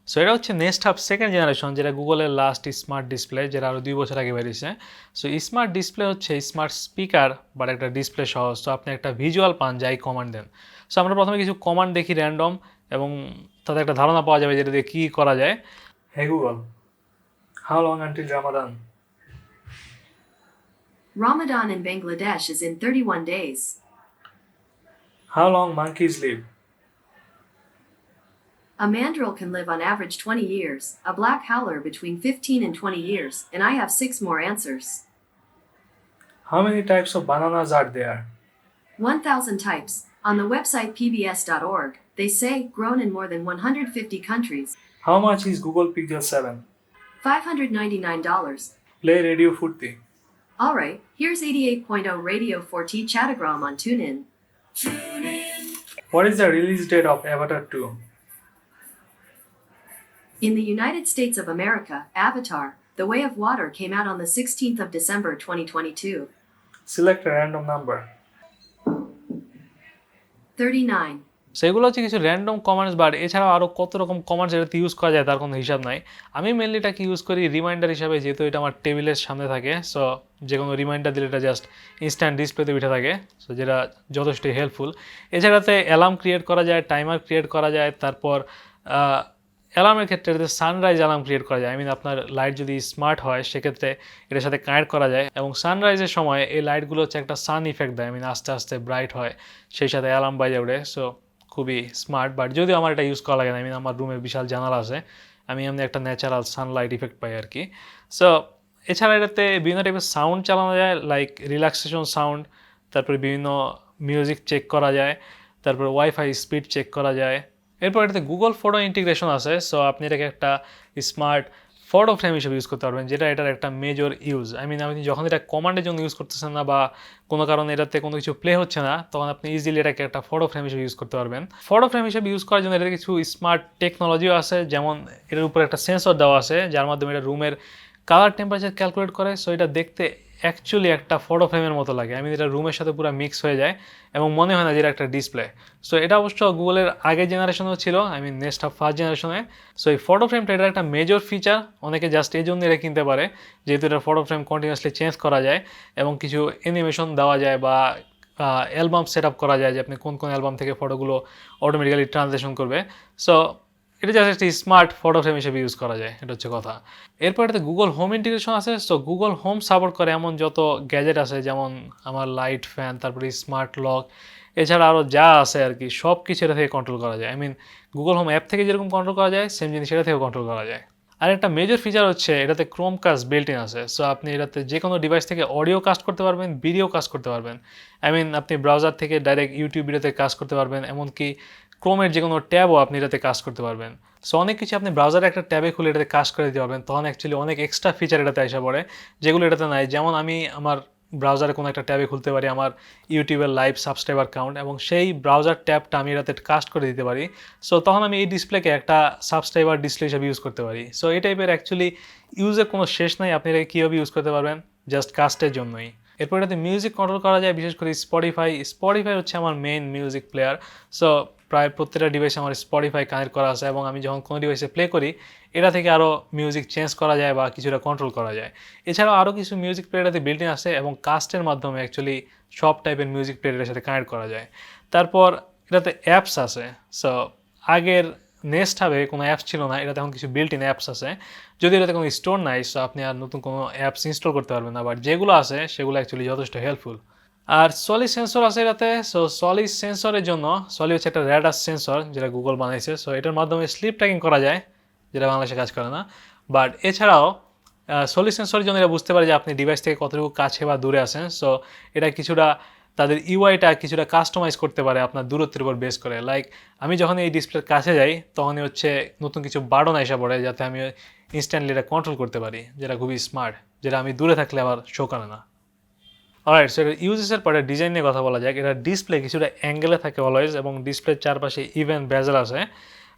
So এটা হচ্ছে next hub second generation, যেটা গুগলের লাস্ট স্মার্ট ডিসপ্লে, যেটা আরও 2 বছর আগে বেরিয়েছে। সো স্মার্ট ডিসপ্লে হচ্ছে স্মার্ট স্পিকার বাট একটা ডিসপ্লে সহ। সো আপনি একটা ভিজুয়াল পান যাই কমান্ড দেন। সো আমরা প্রথমে কিছু কমান্ড দেখি র্যান্ডম, এবং তাতে একটা ধারণা পাওয়া যাবে যেটা দিয়ে কী করা যায়। Hey Google, how long until Ramadan? Ramadan in Bangladesh is in 31 days. How long monkeys live? A mandrill can live on average 20 years, a black howler between 15 and 20 years, and I have 6 more answers. How many types of bananas are there? 1,000 types. On the website pbs.org, they say grown in more than 150 countries. How much is Google Pixel 7? $599. Play Radio Furti. Alright, here's 88.0 Radio 4T Chattergram on TuneIn. What is the release date of Avatar 2? In the United States of America, Avatar, The Way of Water came out on the 16th of December 2022. Select a random number. 39. সেগুলো হচ্ছে কিছু random commands, but এছাড়াও আরও কত রকম commands এটাতে use করা যায় তার কোনো হিসাব নাই। আমি মেনলি এটাকে ইউজ করি রিমাইন্ডার হিসাবে, যেহেতু এটা আমার টেবিলের সামনে থাকে। সো যে কোনো রিমাইন্ডার দিলে এটা জাস্ট ইনস্ট্যান্ট ডিসপ্লেতে উঠে থাকে, সো যেটা যথেষ্টই হেল্পফুল। এছাড়াতে অ্যালার্ম ক্রিয়েট করা যায়, টাইমার ক্রিয়েট করা যায়, তারপর অ্যালার্মের ক্ষেত্রে এটাতে সানরাইজ অ্যালার্ম ক্রিয়েট করা যায়। আপনার লাইট যদি স্মার্ট হয় সেক্ষেত্রে এটার সাথে কানেক্ট করা যায়, এবং সানরাইজের সময় এই লাইটগুলো হচ্ছে একটা সান ইফেক্ট দেয়। আস্তে আস্তে ব্রাইট হয়, সেই সাথে অ্যালার্ম বাজে ওঠে। সো খুবই স্মার্ট, বাট যদিও আমার এটা ইউজ করা লাগে না। আমার রুমে বিশাল জানালা আছে, আমি এমনি একটা ন্যাচারাল সানলাইট ইফেক্ট পাই আর কি। সো এছাড়া এটাতে বিভিন্ন টাইপের সাউন্ড চালানো যায়, লাইক রিল্যাক্সেশন সাউন্ড, তারপরে বিভিন্ন মিউজিক চেক করা যায়, তারপরে ওয়াইফাই স্পিড চেক করা যায়। এরপর এটাতে গুগল ফটো ইন্টিগ্রেশন আছে। সো আপনি এটাকে একটা স্মার্ট ফটো ফ্রেম হিসেবে ইউজ করতে পারবেন, যেটা এটার একটা মেজর ইউজ। আপনি যখন এটা কমান্ডের জন্য ইউজ করতেছেন না, বা কোনো কারণে এটাতে কোনো কিছু প্লে হচ্ছে না, তখন আপনি ইজিলি এটাকে একটা ফটো ফ্রেম হিসেবে ইউজ করতে পারবেন। ফটো ফ্রেম হিসেবে ইউজ করার জন্য এটাতে কিছু স্মার্ট টেকনোলজিও আছে, যেমন এটার উপর একটা সেন্সর দেওয়া আছে যার মাধ্যমে এটা রুমের কালার টেম্পারেচার ক্যালকুলেট করে। সো এটা দেখতে অ্যাকচুয়ালি একটা ফটো ফ্রেমের মতো লাগে। এটা রুমের সাথে পুরো মিক্স হয়ে যায় এবং মনে হয় না যে এটা একটা ডিসপ্লে। সো এটা অবশ্য গুগলের আগের জেনারেশনেও ছিল, নেক্সট ফার্স্ট জেনারেশনে। সো এই ফটো ফ্রেমটা এটার একটা মেজর ফিচার। অনেকে জাস্ট এই জন্য এটা কিনতে পারে, যেহেতু এটা ফটো ফ্রেম কন্টিনিউয়াসলি চেঞ্জ করা যায় এবং কিছু অ্যানিমেশন দেওয়া যায়, বা অ্যালবাম সেট আপ করা যায় যে আপনি কোন কোন অ্যালবাম থেকে ফটোগুলো অটোমেটিক্যালি ট্রানজেকশন করবে। সো এটা জাস্ট একটা স্মার্ট ফটো ফ্রেম হিসেবে ইউজ করা যায়, এটা হচ্ছে কথা। এরপর এটাতে গুগল হোম ইন্টিগ্রেশন আছে। সো গুগল হোম সাপোর্ট করে এমন যত গ্যাজেট আছে, যেমন আমার লাইট, ফ্যান, তারপরে স্মার্ট লক, এছাড়া আরও যা আছে আর কি, সব কিছু এটা থেকে কন্ট্রোল করা যায়। গুগল হোম অ্যাপ থেকে যেরকম কন্ট্রোল করা যায়, সেম জিনিস এটা থেকেও কন্ট্রোল করা যায়। আর একটা মেজর ফিচার হচ্ছে এটাতে ক্রোমকাস্ট বিল্ট ইন আছে। সো আপনি এটাতে যে কোনো ডিভাইস থেকে অডিও কাস্ট করতে পারবেন, ভিডিও কাস্ট করতে পারবেন। আপনি ব্রাউজার থেকে ডাইরেক্ট ইউটিউব ভিডিওতে কাজ করতে পারবেন, এমনকি ক্রোমের যে কোনো ট্যাবও আপনি এটাতে কাজ করতে পারবেন। সো অনেক কিছু আপনি ব্রাউজারে একটা ট্যাবে খুলে এটাতে কাজ করে দিতে পারবেন। তখন অ্যাকচুয়ালি অনেক এক্সট্রা ফিচার এটাতে এসে পড়ে, যেগুলো এটাতে নাই। যেমন আমি আমার ব্রাউজারে কোনো একটা ট্যাবে খুলতে পারি আমার ইউটিউবের লাইভ সাবস্ক্রাইবার কাউন্ট, এবং সেই ব্রাউজার ট্যাবটা আমি এটাতে কাস্ট করে দিতে পারি। সো তখন আমি এই ডিসপ্লেকে একটা সাবস্ক্রাইবার ডিসপ্লে হিসেবে ইউজ করতে পারি। সো এই টাইপের অ্যাকচুয়ালি ইউজের কোনো শেষ নাই, আপনি এটাকে কীভাবে ইউজ করতে পারবেন জাস্ট কাস্টের জন্যই। এরপর এটাতে মিউজিক কন্ট্রোল করা যায়, বিশেষ করে স্পটিফাই হচ্ছে আমার মেইন মিউজিক প্লেয়ার। সো প্রায় প্রত্যেকটা ডিভাইসে আমার স্পটিফাই কানেক্ট করা আছে, এবং আমি যখন কোনো ডিভাইসে প্লে করি এটা থেকে আরও মিউজিক চেঞ্জ করা যায় বা কিছুটা কন্ট্রোল করা যায়। এছাড়াও আরও কিছু মিউজিক প্লেয়ারতে বিল্ট ইন আছে, এবং কাস্টের মাধ্যমে অ্যাকচুয়ালি সব টাইপের মিউজিক প্লেয়ারের সাথে কানেক্ট করা যায়। তারপর এটাতে অ্যাপস আছে। সো আগের নেক্সট হাবে কোনো অ্যাপস ছিল না, এটাতে এখন কিছু বিল্ট ইন অ্যাপস আছে। যদি এটাতে কোনো স্টোর নাই, সো আপনি আর নতুন কোনো অ্যাপস ইনস্টল করতে পারবেন না, বাট যেগুলো আছে সেগুলো অ্যাকচুয়ালি যথেষ্ট হেল্পফুল। আর সলি সেন্সর আছে এটাতে। সো সলি সেন্সরের জন্য, সলি হচ্ছে একটা রেডার সেন্সর যেটা গুগল বানাইছে। সো এটার মাধ্যমে স্লিপ ট্র্যাকিং করা যায়, যেটা বাংলাদেশে কাজ করে না। বাট এছাড়াও সলি সেন্সরের জন্য এটা বুঝতে পারে যে আপনি ডিভাইস থেকে কতটুকু কাছে বা দূরে আছেন। সো এটা কিছুটা তাদের ইউআইটা কিছুটা কাস্টমাইজ করতে পারে আপনার দূরত্বের উপর বেস করে। লাইক আমি যখন এই ডিসপ্লের কাছে যাই, তখনই হচ্ছে নতুন কিছু বাটন এসে পড়ে, যাতে আমি ইনস্ট্যান্টলি এটা কন্ট্রোল করতে পারি, যেটা খুবই স্মার্ট, যেটা আমি দূরে থাকলে আবার শো করে না। অলরাইট, সো এটা ইউজেসের পরে ডিজাইন নিয়ে কথা বলা যাক। এটা ডিসপ্লে কিছুটা অ্যাঙ্গেলে থাকে অলওয়েজ, এবং ডিসপ্লের চারপাশে ইভেন বেজেল আছে।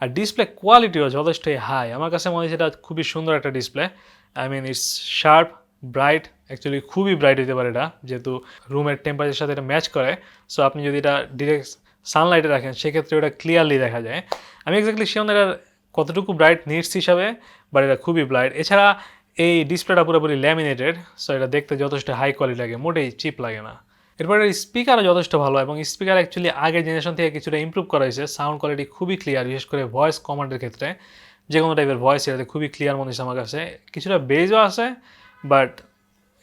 আর ডিসপ্লে কোয়ালিটিও যথেষ্টই হাই। আমার কাছে মনে হচ্ছে এটা খুবই সুন্দর একটা display. It's sharp, bright, actually খুবই ব্রাইট হতে পারে এটা, যেহেতু রুমের টেম্পারেচারের সাথে এটা ম্যাচ করে। সো আপনি যদি এটা ডিরেক্ট সানলাইটে রাখেন সেক্ষেত্রে ওটা ক্লিয়ারলি দেখা যায়। আমি এক্স্যাক্টলি শিওর এটার কতটুকু ব্রাইট নিডস হিসাবে, বাট এটা খুবই ব্রাইট। এছাড়া এই ডিসপ্লেটা পুরোপুরি ল্যামিনেটেড, সো এটা দেখতে যথেষ্ট হাই কোয়ালিটি লাগে, মোটেই চিপ লাগে না। এরপরে স্পিকারও যথেষ্ট ভালো, এবং স্পিকার অ্যাকচুয়ালি আগের জেনারেশন থেকে কিছুটা ইমপ্রুভ করা হয়েছে। সাউন্ড কোয়ালিটি খুবই ক্লিয়ার, বিশেষ করে ভয়েস কমান্ডের ক্ষেত্রে যে কোনো টাইপের ভয়েস এটাতে খুবই ক্লিয়ার মনে হচ্ছে আমার কাছে। কিছুটা বেজও আছে, বাট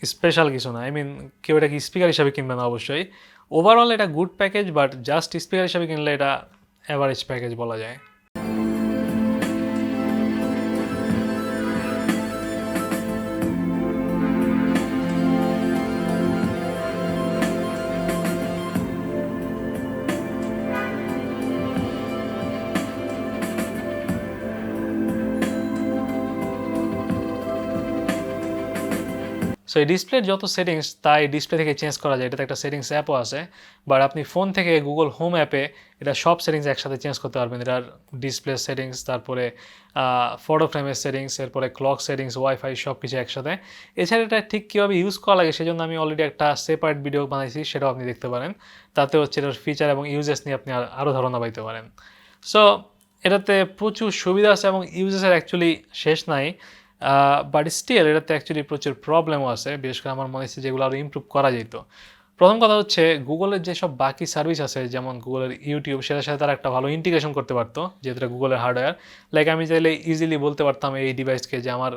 স্পেশাল কিছু না। আই মিন কেউ এটাকে স্পিকার হিসাবে কিনবে না অবশ্যই। ওভারঅল এটা good package, but just speaker হিসাবে কিনলে এটা অ্যাভারেজ প্যাকেজ বলা যায়। সো এই ডিসপ্লের যত সেটিংস তাই ডিসপ্লে থেকে চেঞ্জ করা যায়, এটাতে একটা সেটিংস অ্যাপও আছে, বাট আপনি ফোন থেকে গুগল হোম অ্যাপে এটা সব সেটিংস একসাথে চেঞ্জ করতে পারবেন। এটার ডিসপ্লে সেটিংস, তারপরে ফটো ফ্রেমের সেটিংস, এরপরে ক্লক সেটিংস, ওয়াইফাই সব কিছু একসাথে। এছাড়া এটা ঠিক কীভাবে ইউজ করা লাগে সেজন্য আমি অলরেডি একটা সেপারেট ভিডিও বানাইছি, সেটাও আপনি দেখতে পারেন। তাতে হচ্ছে এটার ফিচার এবং ইউজেস নিয়ে আপনি আরও ধারণা পাইতে পারেন। সো এটাতে প্রচুর সুবিধা আছে এবং ইউজেসের অ্যাকচুয়ালি শেষ নাই, বাট স্টিল এটাতে অ্যাকচুয়ালি প্রচুর প্রবলেমও আছে, বিশেষ করে আমার মনে হচ্ছে যেগুলো আরও ইমপ্রুভ করা যেত। প্রথম কথা হচ্ছে গুগলের যেসব বাকি সার্ভিস আছে, যেমন গুগলের ইউটিউব, সেটার সাথে তারা একটা ভালো ইন্টিগ্রেশন করতে পারতো, যেহেতু এটা গুগলের হার্ডওয়্যার। লাইক আমি চাইলে ইজিলি বলতে পারতাম এই ডিভাইসকে যে আমার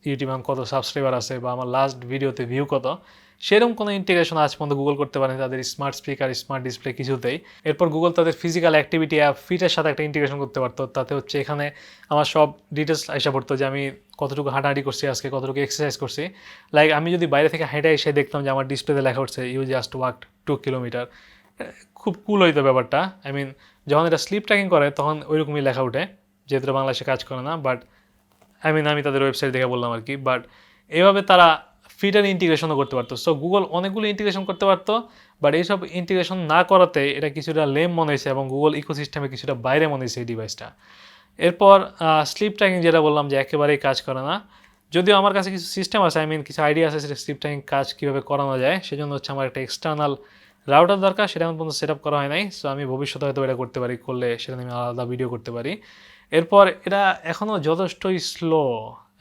ইউটিউবে কত সাবস্ক্রাইবার আছে বা আমার লাস্ট ভিডিওতে ভিউ কত। সেরকম কোনো ইন্টিগ্রেশন আজ পর্যন্ত গুগল করতে পারেনি তাদের স্মার্ট স্পিকার, স্মার্ট ডিসপ্লে কিছুতেই। এরপর গুগল তাদের ফিজিক্যাল অ্যাক্টিভিটি অ্যাপ ফিটের সাথে একটা ইন্টিগ্রেশন করতে পারতো, তাতে হচ্ছে এখানে আমার সব ডিটেলস এসে পড়তো যে আমি কতটুকু হাঁটাহাঁটি করছি আজকে, কতটুকু এক্সারসাইজ করছি। লাইক আমি যদি বাইরে থেকে হেঁটে এসে দেখতাম যে আমার ডিসপ্লেতে লেখা উঠছে ইউ জাস্ট ওয়াক 2 কিলোমিটার, খুব কুল হইতো ব্যাপারটা। আই মিন যখন এটা স্লিপ ট্র্যাকিং করে তখন ওইরকমই লেখা উঠে, যেহেতু বাংলাদেশে কাজ করে না, বাট আমি তাদের ওয়েবসাইট দেখে বললাম আর কি। বাট এভাবে তারা ফিটার ইন্টিগ্রেশনও করতে পারতো। সো গুগল অনেকগুলো ইন্টিগ্রেশন করতে পারতো, বাট এইসব ইন্টিগ্রেশন না করাতে এটা কিছুটা লেম মনে হয়েছে এবং গুগল ইকোসিস্টেমে কিছুটা বাইরে মনে হয়েছে এই ডিভাইসটা। এরপর স্লিপ ট্র্যাকিং যেটা বললাম যে একেবারেই কাজ করে না, যদিও আমার কাছে কিছু সিস্টেম আছে, আই মিন কিছু আইডিয়া আছে সেটা স্লিপ ট্র্যাকিং কাজ কীভাবে করানো যায়, সেজন্য হচ্ছে আমার একটা এক্সটার্নাল রাউটার দরকার, সেটা এখন পর্যন্ত সেট আপ করা হয় নাই। সো আমি ভবিষ্যতে হয়তো এটা করতে পারি, করলে সেটা নিয়ে আলাদা ভিডিও করতে পারি। এরপর এটা এখনও যথেষ্টই slow,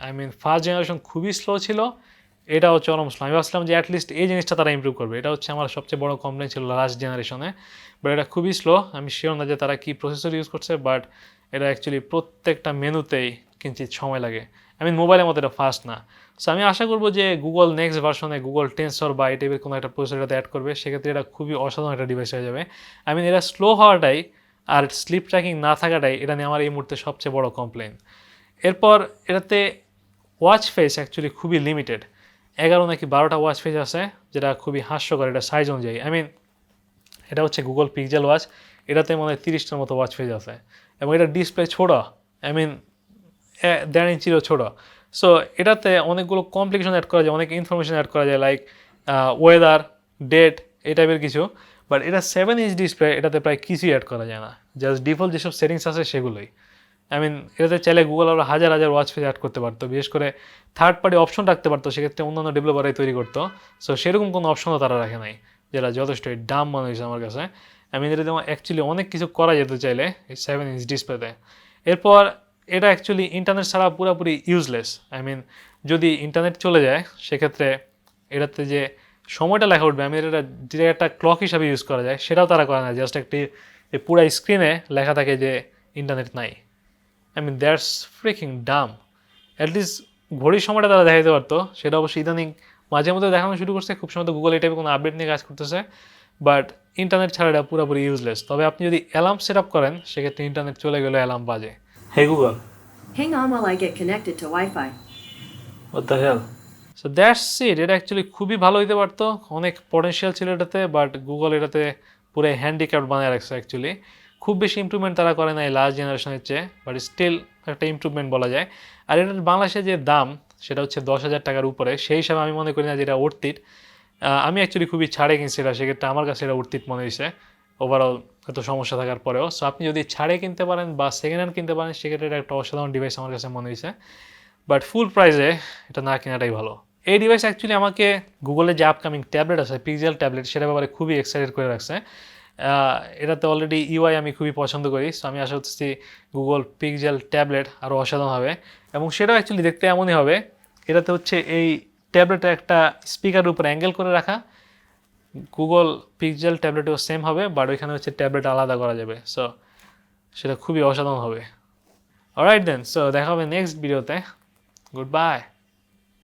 I mean first generation খুবই স্লো ছিল, এটাও চরম স্লো। আমি ভাবছিলাম যে অ্যাটলিস্ট এই জিনিসটা তারা ইমপ্রুভ করবে, এটা হচ্ছে আমার সবচেয়ে বড় কমপ্লেন ছিল লাস্ট জেনারেশনে, বাট এটা খুবই স্লো। আমি শিওর না যে তারা কী প্রসেসর ইউজ করছে, বাট এটা অ্যাকচুয়ালি প্রত্যেকটা মেনুতেই কিঞ্চিত সময় লাগে। আই মিন মোবাইলের মতো এটা ফাস্ট না। সো আমি আশা করবো যে গুগল নেক্সট ভার্সনে গুগল টেন্সর বা এই টাইপের কোনো একটা প্রসেসর এটাতে অ্যাড করবে, সেক্ষেত্রে এটা খুবই অসাধারণ একটা ডিভাইস হয়ে যাবে। আই মিন এটা স্লো হওয়াটাই আর স্লিপ ট্র্যাকিং না থাকাটাই এটা নিয়ে আমার এই মুহূর্তে সবচেয়ে বড় কমপ্লেন। এরপর এটাতে ওয়াচ ফেস অ্যাকচুয়ালি খুবই লিমিটেড, 11 নাকি 12টা ওয়াচ ফেস আছে, যেটা খুবই হাস্যকর এটা সাইজ অনুযায়ী। আই মিন এটা হচ্ছে গুগল পিক্সেল ওয়াচ, এটাতে মনে হয় 30টার মতো ওয়াচ ফেস আছে, এবং এটা ডিসপ্লে ছোটো, আই মিন 1.5 ইঞ্চিরও ছোটো। সো এটাতে অনেকগুলো কমপ্লিকেশন অ্যাড করা যায়, অনেক ইনফরমেশন অ্যাড করা যায়, লাইক ওয়েদার, ডেট, এই টাইপের কিছু। বাট এটা 7 ইঞ্চ ডিসপ্লে, এটাতে প্রায় কিছুই অ্যাড করা যায় না, জাস্ট ডিফল্ট যেসব সেটিংস আছে সেগুলোই। আই মিন এটাতে চাইলে গুগল আরও হাজার হাজার ওয়াচ ফেস অ্যাড করতে পারতো, বিশেষ করে থার্ড পার্টি অপশন রাখতে পারতো, সেক্ষেত্রে অন্যান্য ডেভেলপাররাই তৈরি করতো। সো সেরকম কোনো অপশনও তারা রাখে নাই, যেটা যথেষ্টই ডাম মনে হয়েছে আমার কাছে। আই মিন এটাতে অ্যাকচুয়ালি অনেক কিছু করা যেত চাইলে এই 7 ইঞ্চ ডিসপ্লেতে। এরপর এটা অ্যাকচুয়ালি ইন্টারনেট ছাড়া পুরোপুরি ইউজলেস। আই মিন যদি ইন্টারনেট চলে যায় সেক্ষেত্রে এটাতে যে সময়টা লেখা উঠবে, আমি এটা ডিরেক্ট একটা ক্লক হিসাবে ইউজ করা যায়, সেটাও তারা করে না, জাস্ট একটি পুরো স্ক্রিনে লেখা থাকে যে ইন্টারনেট নাই। I mean that's freaking Dam. At least ঘড়ির সময়টা তারা দেখাতে পারতো, সেটা অবশ্যই ইদানিং মাঝে মধ্যে দেখানো শুরু করছে, খুব সম্ভবত গুগল এই টাইপের কোনো আপডেট নিয়ে কাজ করতেছে, বাট ইন্টারনেট ছাড়া এটা পুরোপুরি ইউজলেস। তবে আপনি যদি অ্যালার্ম সেট আপ করেন সেক্ষেত্রে ইন্টারনেট চলে গেলে অ্যালার্ম বাজে। Hey Google, Hang on while I get connected to Wi-Fi. what the hell? So that's it. এটা অ্যাকচুয়ালি খুবই ভালো হইতে পারতো, অনেক পটেনশিয়াল ছিল এটাতে, বাট গুগল এটাতে পুরো হ্যান্ডিক্যাপ্ট বানিয়ে রাখছে অ্যাকচুয়ালি। খুব বেশি ইমপ্রুভমেন্ট তারা করে না এই লাস্ট জেনারেশনের চেয়ে, বাট স্টিল একটা ইমপ্রুভমেন্ট বলা যায়। আর এটার বাংলাদেশে যে দাম সেটা হচ্ছে 10,000 টাকার উপরে, সেই হিসাবে আমি মনে করি না যে এটা অর্থিত। আমি অ্যাকচুয়ালি খুবই ছাড়ে কিনছি এটা, সেক্ষেত্রে আমার কাছে এটা অর্থিত মনে হয়েছে ওভারঅল এত সমস্যা থাকার পরেও। সো আপনি যদি ছাড়ে কিনতে পারেন বা সেকেন্ড হ্যান্ড কিনতে পারেন সেক্ষেত্রে এটা একটা অসাধারণ ডিভাইস আমার কাছে মনে হয়েছে, বাট ফুল প্রাইসে এটা না কেনাটাই ভালো। এই ডিভাইস অ্যাকচুয়ালি আমাকে গুগলের যে আপকামিং ট্যাবলেট আছে পিক্সেল ট্যাবলেট, সেটার ব্যাপারে খুবই এক্সাইটেড করে রাখছে। এটাতে অলরেডি ইউআই আমি খুবই পছন্দ করি, সো আমি আশা করছি গুগল পিক্সেল ট্যাবলেট আরও অসাধারণ হবে, এবং সেটাও অ্যাকচুয়ালি দেখতে এমনই হবে। এটাতে হচ্ছে এই ট্যাবলেটটা একটা স্পিকারের উপর অ্যাঙ্গেল করে রাখা, গুগল পিক্সেল ট্যাবলেটেও সেম হবে, বাট ওইখানে হচ্ছে ট্যাবলেট আলাদা করা যাবে, সো সেটা খুবই অসাধারণ হবে। অলরাইট দেন, সো দেখা হবে নেক্সট ভিডিওতে। Good bye.